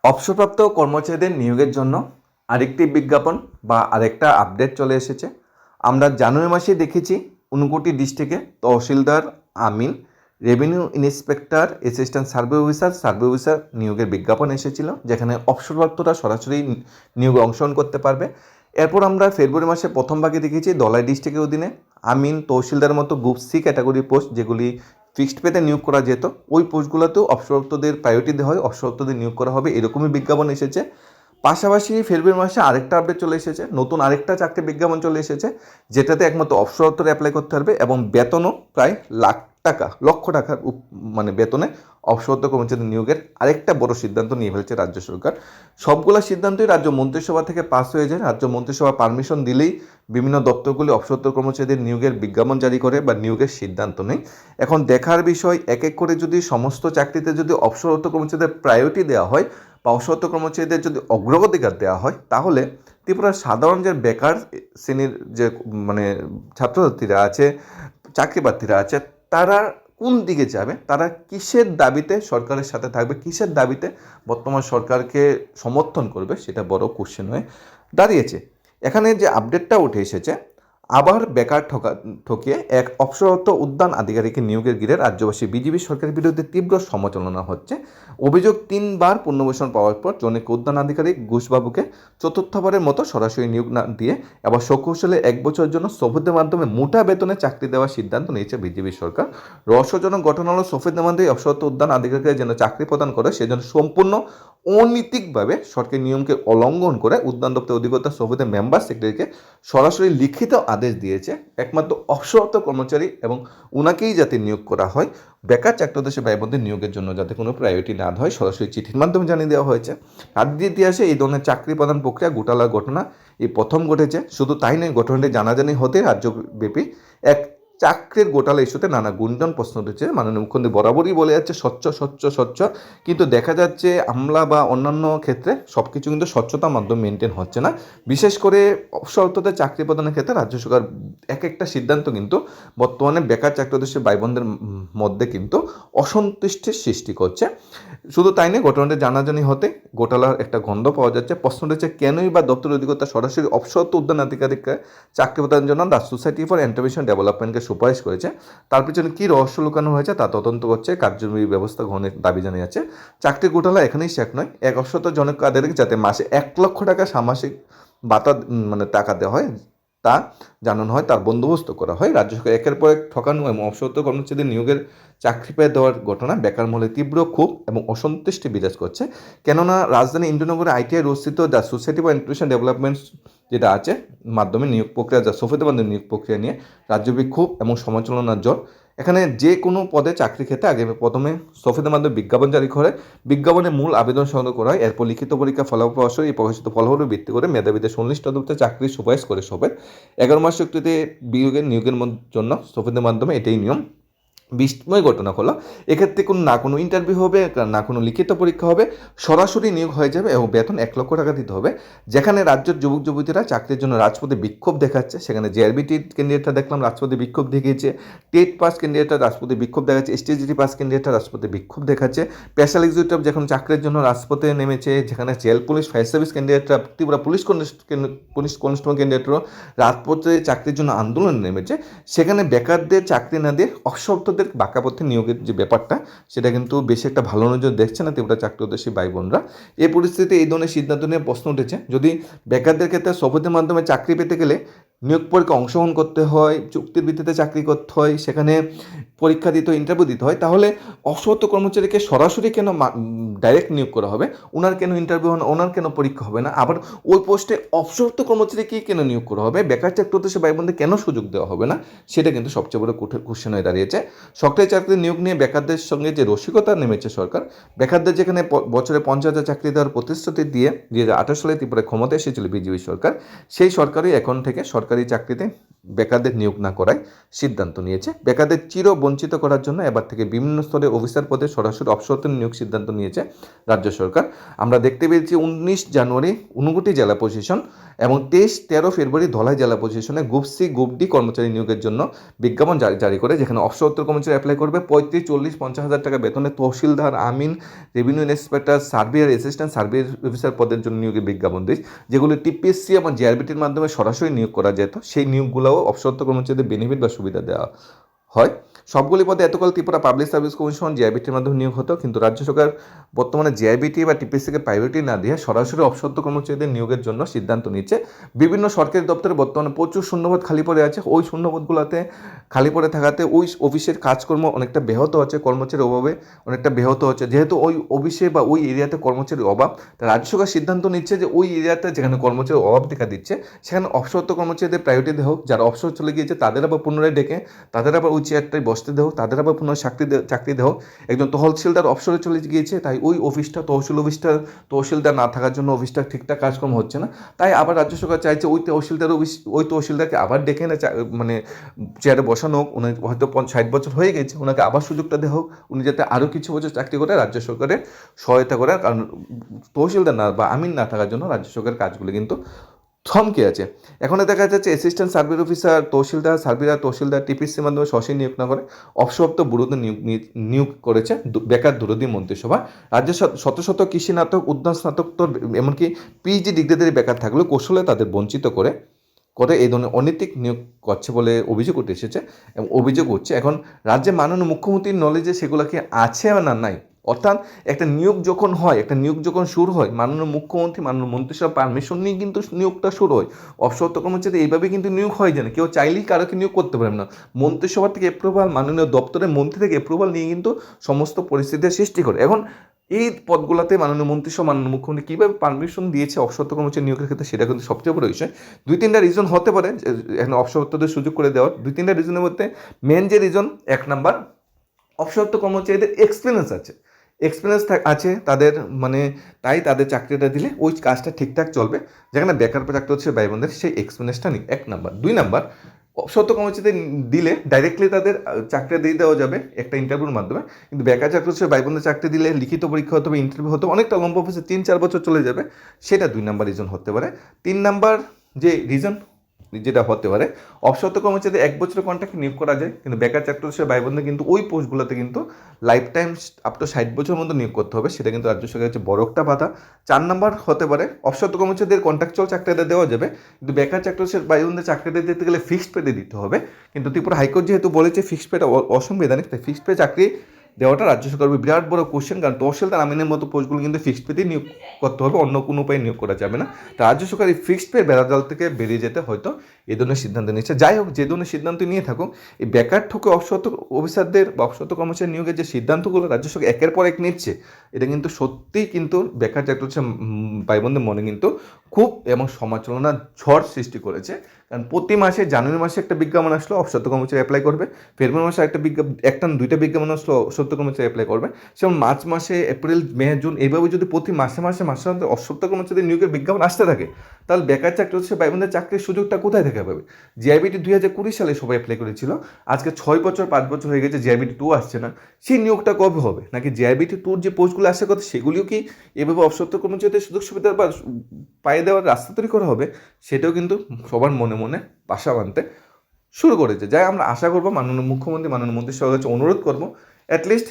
অবসরপ্রাপ্ত কর্মচারীদের নিয়োগের জন্য আরেকটি বিজ্ঞাপন বা আরেকটা আপডেট চলে এসেছে। আমরা জানুয়ারি মাসে দেখেছি ঊনকোটি ডিস্ট্রিক্টে তহসিলদার, আমিন, revenue inspector, assistant survey officer নিয়োগের বিজ্ঞাপন এসেছিল, যেখানে অবসরপ্রাপ্তরা সরাসরি নিয়োগে অংশগ্রহণ করতে পারবে। এরপর আমরা ফেব্রুয়ারি মাসে প্রথম ভাগে দেখেছি ধলাই ডিস্ট্রিক্টের অধীনে আমিন, তহসিলদারের মতো গ্রুপ সি ক্যাটাগরি পোস্ট, যেগুলি ফিক্সড পেতে নিয়োগ করা যেত, ওই পোস্টগুলোতেও অবসরপ্রাপ্তদের প্রায়োরিটি দেওয়া হয়, অবসরপ্রাপ্তদের নিয়োগ করা হবে, এরকমই বিজ্ঞাপন এসেছে। পাশাপাশি ফেব্রুয়ারি মাসে আরেকটা আপডেট চলে এসেছে, নতুন আরেকটা চাকরি বিজ্ঞাপন চলে এসেছে, যেটাতে একমাত্র অবসরপ্রাপ্তরা অ্যাপ্লাই করতে পারবে এবং বেতনও প্রায় লক্ষ টাকার মানে বেতনে অবসরপ্রাপ্ত কর্মচারী নিয়োগের আরেকটা বড় সিদ্ধান্ত নিয়ে ফেলছে রাজ্য সরকার। সবগুলো সিদ্ধান্তই রাজ্য মন্ত্রিসভা থেকে পাস হয়ে যায়। রাজ্য মন্ত্রিসভা পারমিশন দিলেই বিভিন্ন দপ্তরগুলি অবসরপ্রাপ্ত কর্মচারীদের নিয়োগের বিজ্ঞাপন জারি করে বা নিয়োগের সিদ্ধান্ত নেয়। এখন দেখার বিষয়, এক এক করে যদি সমস্ত চাকরিতে যদি অবসরপ্রাপ্ত কর্মচারীদের প্রায়োরিটি দেওয়া হয় বা অবসরপ্রাপ্ত কর্মচারীদের যদি অগ্রাধিকার দেওয়া হয়, তাহলে ত্রিপুরার সাধারণ যে বেকার শ্রেণীর যে মানে ছাত্রছাত্রীরা আছে, চাকরি প্রার্থীরা আছে, তারা কোন দিকে যাবে, তারা কিসের দাবিতে সরকারের সাথে থাকবে, কিসের দাবিতে বর্তমান সরকারকে সমর্থন করবে, সেটা বড় কোশ্চেন হয়ে দাঁড়িয়েছে। এখানে যে আপডেটটা উঠে এসেছে, আবার বেকার ঠকিয়ে এক অবসরপ্রাপ্ত উদ্যান আধিকারিকের নিয়োগের ঘিরে রাজ্যবাসী বিজেপি সরকারের বিরুদ্ধে তীব্র সমালোচনা হচ্ছে। অভিযোগ, 3বার পুনর্বাসন পাওয়ার পর জনৈক উদ্যান আধিকারিক ঘোষবাবুকে চতুর্থবারের মতো সরাসরি নিয়োগ না দিয়ে এবার সকৌশলে 1 বছরের জন্য সফেদের মাধ্যমে মোটা বেতনে চাকরি দেওয়ার সিদ্ধান্ত নিয়েছে বিজেপি সরকার। রহস্যজনক ঘটনা হলো, সফেদের মাধ্যমে অবসরপ্রাপ্ত উদ্যান আধিকারিকের যেন চাকরি প্রদান করে, সেজন্য সম্পূর্ণ অনৈতিকভাবে সরকারি নিয়মকে উল্লঙ্ঘন করে উদ্যান দপ্তরের অধিকর্তা সফেদের মেম্বার সেক্রেটারিকে সরাসরি লিখিত আদেশ দিয়েছে একমাত্র অবসরপ্রাপ্ত কর্মচারী এবং উনাকেই যাতে নিয়োগ করা হয়, বেকার চাকরিদেশে ব্যয়বন্ধের নিয়োগের জন্য যাতে কোনো প্রায়োরিটি না হয়, সরাসরি চিঠির মাধ্যমে জানিয়ে দেওয়া হয়েছে। রাজ্যের ইতিহাসে এই ধরনের চাকরি প্রদান প্রক্রিয়া ঘোটালার ঘটনা এই প্রথম ঘটেছে। শুধু তাই নয়, ঘটনাটি জানাজানি হতে রাজ্যব্যাপী এক চাকরির ঘোটালা ইস্যুতে নানা গুঞ্জন প্রশ্ন উঠেছে। মাননীয় মুখ্যমন্ত্রী বরাবরই বলে যাচ্ছে স্বচ্ছ, কিন্তু দেখা যাচ্ছে আমলা বা অন্যান্য ক্ষেত্রে সব কিছু কিন্তু স্বচ্ছতার মাধ্যমে মেনটেন হচ্ছে না। বিশেষ করে অবসরপ্রাপ্তদের চাকরি প্রদানের ক্ষেত্রে রাজ্য সরকার এক একটা সিদ্ধান্ত কিন্তু বর্তমানে বেকার চাকরিদেশে ভাই বোনদের মধ্যে কিন্তু অসন্তুষ্টির সৃষ্টি করছে। শুধু তাই নয়, ঘটনাটি জানাজানি হতে ঘোটালার একটা গন্ধ পাওয়া যাচ্ছে। প্রশ্ন হচ্ছে, কেনই বা দপ্তরের অধিকর্তা সরাসরি অবসরপ্রাপ্ত উদ্যান আধিকারিককে চাকরি প্রদানের জন্য দ্য সোসাইটি ফর এন্টারপ্রেনিউরশিপ ডেভেলপমেন্টকে সুপারিশ করেছে? তার পিছনে কী রহস্য লুকানো হয়েছে তা তদন্ত করছে, কার্যকরী ব্যবস্থা গ্রহণের দাবি জানিয়েছে। চাকরি ঘোটালা এখানেই শেষ নয়। এক অবসরপ্রাপ্ত জনক আধিকারিক যাতে মাসে 1 লক্ষ টাকা সামাসিক ভাতা টাকা দেওয়া হয় তা জানানো হয়, তার বন্দোবস্ত করা হয়। রাজ্য সরকার একের পর এক ঠকানো এবং অবসরপ্রাপ্ত কর্মচারীদের নিয়োগের চাকরি পেয়ে দেওয়ার ঘটনা বেকার মহলে তীব্র ক্ষোভ এবং অসন্তুষ্টি বিরাজ করছে। কেননা রাজধানী ইন্দ্রনগরে আইটিআই রস্থিত the society for entrepreneurship development যেটা আছে মাধ্যমে নিয়োগ প্রক্রিয়া, যা সফেদের মাধ্যমে নিয়োগ প্রক্রিয়া নিয়ে রাজ্যব্যাপী ক্ষোভ এবং সমালোচনার জ্বর। এখানে যে কোনো পদে চাকরি ক্ষেত্রে আগে প্রথমে সফেদের মাধ্যমে বিজ্ঞাপন জারি করে, বিজ্ঞাপনে মূল আবেদন সংগ্রহ করা হয়, এরপর লিখিত পরীক্ষা ফলাফল প্রকাশ এই প্রকাশিত ফলাফলের ভিত্তি করে মেধাবীদের সংশ্লিষ্ট দপ্তরে চাকরির সুপারিশ করে সফেদ। 11 মাস চুক্তিতে নিয়োগের জন্য সফেদের মাধ্যমে এটাই নিয়ম। বিস্ময় ঘটনা হলো, এক্ষেত্রে কোনো ইন্টারভিউ হবে না, কোনো লিখিত পরীক্ষা হবে, সরাসরি নিয়োগ হয়ে যাবে এবং বেতন 1 লক্ষ টাকা দিতে হবে। যেখানে রাজ্যের যুবক যুবতীরা চাকরির জন্য রাজপথে বিক্ষোভ দেখাচ্ছে, সেখানে জেআরবি টেট ক্যান্ডিডেটরা দেখলাম রাজপথে বিক্ষোভ দেখিয়েছে, টেট পাস ক্যান্ডিডেটরা রাজপথে বিক্ষোভ দেখাচ্ছে, এসটিজিটি পাস ক্যান্ডিডেটরা রাজপথে বিক্ষোভ দেখাচ্ছে, স্পেশাল এক্সিকিউটিভ যখন চাকরির জন্য রাজপথে নেমেছে, যেখানে জেল পুলিশ, ফায়ার সার্ভিস ক্যান্ডিডেটরা, ত্রিপুরা পুলিশ কনস্টেবল ক্যান্ডিডেটরাও রাজপথে চাকরির জন্য আন্দোলন নেমেছে, সেখানে বেকারদের চাকরি না দিয়ে অবসরপ্রাপ্তদের বাঁকাপথে নিয়োগের যে ব্যাপারটা, সেটা কিন্তু বেশি একটা ভালো নজর দেখছে না ত্রিপুরা চাকরিদেশী ভাই বোনরা। এই পরিস্থিতিতে এই ধরনের সিদ্ধান্ত নিয়ে প্রশ্ন উঠেছে, যদি বেকারদের ক্ষেত্রে সফেদের মাধ্যমে চাকরি পেতে গেলে নিয়োগ পরীক্ষা অংশগ্রহণ করতে হয়, চুক্তির ভিত্তিতে চাকরি করতে হয়, সেখানে পরীক্ষা দিতে হয়, ইন্টারভিউ দিতে হয়, তাহলে অবসরপ্রাপ্ত কর্মচারীকে সরাসরি কেন ডাইরেক্ট নিয়োগ করা হবে? ওনার কেন ইন্টারভিউ হবে না, ওনার কেন পরীক্ষা হবে না? আবার ওই পোস্টে অবসরপ্রাপ্ত কর্মচারীকে কেন নিয়োগ করা হবে? বেকার চাকরিদেশী ভাই বোনদের কেন সুযোগ দেওয়া হবে না? সেটা কিন্তু সবচেয়ে বড় কোশ্চেন হয়ে দাঁড়িয়েছে। সরকারি চাকরি নিয়োগ নিয়ে বেকারদের সঙ্গে যে রসিকতা নেমেছে সরকার, বেকারদের যেখানে বছরে 50,000 চাকরি দেওয়ার প্রতিশ্রুতি দিয়ে 2018 সালে ত্রিপুরায় ক্ষমতা এসেছিল বিজেপি সরকার, সেই সরকারই এখন থেকে সরকারি সরকারি চাকরিতে বেকারদের নিয়োগ না করায় সিদ্ধান্ত নিয়েছে। বেকারদের চির বঞ্চিত করার জন্য এবার থেকে বিভিন্ন স্তরে অফিসার পদে সরাসরি অবসরতে নিয়োগ সিদ্ধান্ত নিয়েছে রাজ্য সরকার। আমরা দেখতে পেয়েছি 19 জানুয়ারি ঊনকোটি জেলা প্রশাসন এবং 13 ফেব্রুয়ারি ধলাই জেলা প্রশাসনে গ্রুপ সি গ্রুপ ডি কর্মচারী নিয়োগের জন্য বিজ্ঞাপন জারি করে, যেখানে অবসরোত্তর কর্মচারী অ্যাপ্লাই করবে 35, 40, 50 হাজার টাকা বেতনে তহসিলদার, আমিন, revenue inspector, surveyor, assistant survey officer পদের জন্য নিয়োগের বিজ্ঞাপন দিয়েছে, যেগুলি টিপিএসসি এবং জিআরবিটির মাধ্যমে সরাসরি নিয়োগ করা যেত। সেই নিয়োগগুলোও অবসরোত্তর কর্মচারীদের বেনিফিট বা সুবিধা দেওয়া হয়। সবগুলি পদে এতকাল ত্রিপুরা পাবলিক সার্ভিস কমিশন জিআইবিটির মাধ্যমে নিয়োগ হতো, কিন্তু রাজ্য সরকার বর্তমানে জিআইবিটি বা টিপিএসসিকে প্রায়োরিটি না দিয়ে সরাসরি অবসরোত্তর কর্মচারীদের নিয়োগের জন্য সিদ্ধান্ত নিচ্ছে। বিভিন্ন সরকারি দপ্তরে বর্তমানে প্রচুর শূন্যপদ খালি পড়ে আছে। ওই শূন্যপদগুলোতে খালি পড়ে থাকাতে ওই অফিসের কাজকর্ম অনেকটা ব্যাহত হচ্ছে, কর্মচারীর অভাবে অনেকটা ব্যাহত হচ্ছে। যেহেতু ওই অফিসে বা ওই এরিয়াতে কর্মচারীর অভাব, তা রাজ্য সরকার সিদ্ধান্ত নিচ্ছে যে ওই এরিয়াতে যেখানে কর্মচারীর অভাব দেখা দিচ্ছে সেখানে অবসরোত্তর কর্মচারীদের প্রায়োরিটি দেওয়া হোক। যারা অবসর চলে গিয়েছে তাদের আবার পুনরায় ডেকে তাদের আবার ওই চেয়ারটায় বসতে দেওয়া হোক, তাদের আবার পুনরায় চাকরি দেওয়া হোক। একজন তহসিলদার অবসরে চলে গিয়েছে, তাই ওই অফিসটা তহসিলদার না থাকার জন্য অফিসটা ঠিকঠাক কাজকর্ম হচ্ছে না, তাই আবার রাজ্য সরকার চাইছে ওই তহসিলদারকে আবার ডেকে এনে মানে চেয়ারে বসানো হোক। উনি হয়তো 60 বছর হয়ে গেছে, ওনাকে আবার সুযোগটা দেওয়া হোক, উনি যাতে আরও কিছু বছর চাকরি করে রাজ্য সরকারের সহায়তা করে। কারণ তহসিলদার না বা আমিন না থাকার জন্য রাজ্য সরকারের কাজগুলো কিন্তু থমকে আছে। এখন দেখা যাচ্ছে অ্যাসিস্ট্যান্ট সার্ভে অফিসার, তহসিলদার টিপিসির মাধ্যমে সরাসরি নিয়োগ না করে অবসরপ্রাপ্ত ব্যুরোতে নিয়োগ করেছে বেকার দূরদী মন্ত্রিসভা। রাজ্যের শত শত কৃষি স্নাতক, উদ্যান স্নাতকোত্তর, এমনকি পিএইচডি ডিগ্রিধারী বেকার থাকলেও কৌশলে তাদের বঞ্চিত করে এই ধরনের অনৈতিক নিয়োগ করছে বলে অভিযোগ উঠে এসেছে এবং অভিযোগ উঠছে। এখন রাজ্যের মাননীয় মুখ্যমন্ত্রীর নলেজে সেগুলো কি আছে না নাই, অর্থাৎ একটা নিয়োগ যখন শুরু হয় মাননীয় মুখ্যমন্ত্রী, মাননীয় মন্ত্রিসভা পারমিশন নিয়ে কিন্তু নিয়োগটা শুরু হয়। অবসরপ্রাপ্ত কর্মচারী এইভাবে কিন্তু নিয়োগ হয় না, কেউ চাইলেই কারোকে নিয়োগ করতে পারে না। মন্ত্রিসভা থেকে অ্যাপ্রুভাল, মাননীয় দপ্তরের মন্ত্রী থেকে অ্যাপ্রুভাল নিয়ে কিন্তু সমস্ত পরিস্থিতির সৃষ্টি করে। এখন এই পদগুলোতে মাননীয় মন্ত্রিসভা, মাননীয় মুখ্যমন্ত্রী কীভাবে পারমিশন দিয়েছে অবসরপ্রাপ্ত কর্মচারী নিয়োগের ক্ষেত্রে, সেটা কিন্তু সবচেয়ে বড় বিষয়। 2-3টা রিজন হতে পারে এখন অবসরপ্রাপ্তদের সুযোগ করে দেওয়ার। 2-3টা রিজনের মধ্যে মেন যে রিজন, 1 নাম্বার, অবসরপ্রাপ্ত কর্মচারীদের এক্সপিরিয়েন্স আছে তাদের, মানে তাই তাদের চাকরিটা দিলে ওই কাজটা ঠিকঠাক চলবে, যেখানে বেকার চাকরি হচ্ছে ভাই বোনদের সেই এক্সপিরিয়েন্সটা নেই। 1 নাম্বার। 2 নাম্বার, অবসরপ্রাপ্ত কর্মচারীদের দিলে ডাইরেক্টলি তাদের চাকরি দিয়ে দেওয়া যাবে একটা ইন্টারভিউর মাধ্যমে, কিন্তু বেকার চাকরি হচ্ছে ভাই বোনদের চাকরি দিলে লিখিত পরীক্ষা হতে হবে, ইন্টারভিউ হতে হবে, অনেকটা লম্বা প্রসেস, 3-4 বছর চলে যাবে। সেটা 2 নাম্বার রিজন হতে পারে। 3 নাম্বার যে রিজন যেটা হতে পারে, অবসরপ্রাপ্ত কর্মচারীদের 1 বছরের কন্ট্রাক্টে নিয়োগ করা যায়, কিন্তু বেকার চাকরি হচ্ছে ভাই বোনদের কিন্তু ওই পোস্টগুলোতে কিন্তু লাইফ টাইম আপ টু 60 বছর মতো নিয়োগ করতে হবে, সেটা কিন্তু রাজ্য সরকারের হচ্ছে বড় একটা বাধা। 4 নাম্বার হতে পারে, অবসরপ্রাপ্ত কর্মচারীদের কন্ট্রাকচুয়াল চাকরিটা দেওয়া যাবে, কিন্তু বেকার চাকরি হচ্ছে ভাই বোনদের চাকরিটা দিতে গেলে ফিক্সড পেতে দিতে হবে। কিন্তু ত্রিপুরা হাইকোর্ট যেহেতু বলেছে ফিক্সড পেটা অসাংবিধানিক, তাই ফিক্সড পে চাকরি দেওয়াটা রাজ্য সরকার বিরাট বড় কোশ্চেন, কারণ তহসিলদার আমিনের মতো পোস্টগুলো কিন্তু ফিক্সড পেতেই নিয়োগ করতে হবে, অন্য কোনো উপায়ে নিয়োগ করা যাবে না। তা রাজ্য সরকার এই ফিক্সড পে বেড়াজাল থেকে বেরিয়ে যেতে হয়তো এই ধরনের সিদ্ধান্ত নিচ্ছে। যাই হোক, যে ধরনের সিদ্ধান্ত নিয়ে থাকুক, এই বেকার ঠকে অবসরপ্রাপ্ত অফিসারদের বা অবসরপ্রাপ্ত কর্মচারী নিয়োগের যে সিদ্ধান্তগুলো রাজ্য সরকার একের পর এক নিচ্ছে, এটা কিন্তু সত্যিই কিন্তু বেকার চাকরি হচ্ছে ভাই বোনদের মনে কিন্তু খুব এবং সমালোচনার ঝড় সৃষ্টি করেছে। কারণ প্রতি মাসে, জানুয়ারি মাসে একটা বিজ্ঞাপন আসলো অবসরপ্রাপ্ত কর্মচারী অ্যাপ্লাই করবে, ফেব্রুয়ারি মাসে একটা 2টা বিজ্ঞাপন আসলো অবসরপ্রাপ্ত কর্মচারী অ্যাপ্লাই করবে, সেমন মার্চ মাসে, এপ্রিল, মে, জুন, এইভাবে যদি প্রতি মাসে অবসরপ্রাপ্ত কর্মচারী নিয়োগের বিজ্ঞাপন আসতে থাকে, তাহলে বেকার চাকরি হচ্ছে ভাই বোনদের চাকরির সুযোগটা কোথায় থেকে পাবে? জিআইবিটি 2020 সালে সবাই অ্যাপ্লাই করেছিল, আজকে 6 বছর 5 বছর হয়ে গেছে, জিআইবিটি 2 আসছে না। সেই নিয়োগটা কবে হবে? নাকি জিআইবিটি 2 যে পোস্টগুলো আসার কথা সেগুলিও কি এভাবে অবসরপ্রাপ্ত কর্মচারীদের সুযোগ সুবিধা বা পায়ে দেওয়ার রাস্তা তৈরি করা হবে? সেটাও কিন্তু সবার মনে মনে বাসা বাঁধতে শুরু করেছে। যাই আমরা আশা করবো মাননীয় মুখ্যমন্ত্রী, মাননীয় মন্ত্রিসভার কাছে অনুরোধ করবো, অ্যাটলিস্ট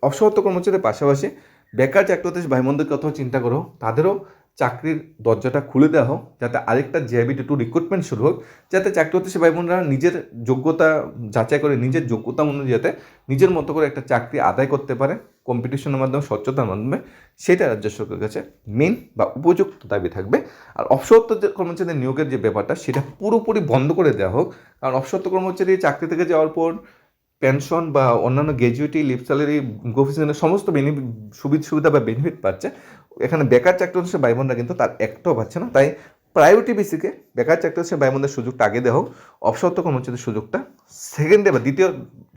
অবসরপ্রাপ্ত কর্মচারীদের পাশাপাশি বেকার চাকরি হতে ভাই বোনদের কথাও চিন্তা করো, তাদেরও চাকরির দরজাটা খুলে দেওয়া হোক, যাতে আরেকটা জিআইবিটি 2 রিক্রুটমেন্ট শুরু হোক, যাতে চাকরি হতে ভাই বোনরা নিজের যোগ্যতা যাচাই করে নিজের যোগ্যতা অনুযায়ী যাতে নিজের মতো করে একটা চাকরি আদায় করতে পারে কম্পিটিশনের মাধ্যমে, স্বচ্ছতার মাধ্যমে, সেটা রাজ্য সরকারের কাছে মেন বা উপযুক্ত দাবি থাকবে। আর অবসরপ্রাপ্ত কর্মচারীদের নিয়োগের যে ব্যাপারটা সেটা পুরোপুরি বন্ধ করে দেওয়া হোক, কারণ অবসরপ্রাপ্ত কর্মচারী চাকরি থেকে যাওয়ার পর পেনশন বা অন্যান্য গ্র্যাজুইটি, লিভ স্যালারি, কোএফিসিয়েন্টের সমস্ত সুবিধা বা বেনিফিট পাচ্ছে, এখানে বেকার চাকরি হচ্ছে ভাই বোনরা কিন্তু তার একটাও পাচ্ছে না। তাই প্রায়োরিটি বেসিকে বেকার চাকরি হচ্ছে ভাই বোনদের সুযোগটা আগে দেওয়া হোক, অবসরপ্রাপ্ত কর্মচারীদের সুযোগটা সেকেন্ডে বা দ্বিতীয়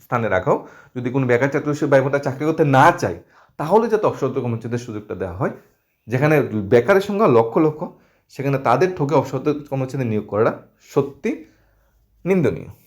স্থানে রাখা হোক। যদি কোনো বেকার চাকরি হচ্ছে ভাই বোনরা চাকরি করতে না চায়, তাহলে যাতে অবসরপ্রাপ্ত কর্মচারীদের সুযোগটা দেওয়া হয়, যেখানে বেকারের সংখ্যা লক্ষ লক্ষ, সেখানে তাদের ঠকে অসৎ কর্মচারীদের নিয়োগ করাটা সত্যি নিন্দনীয়।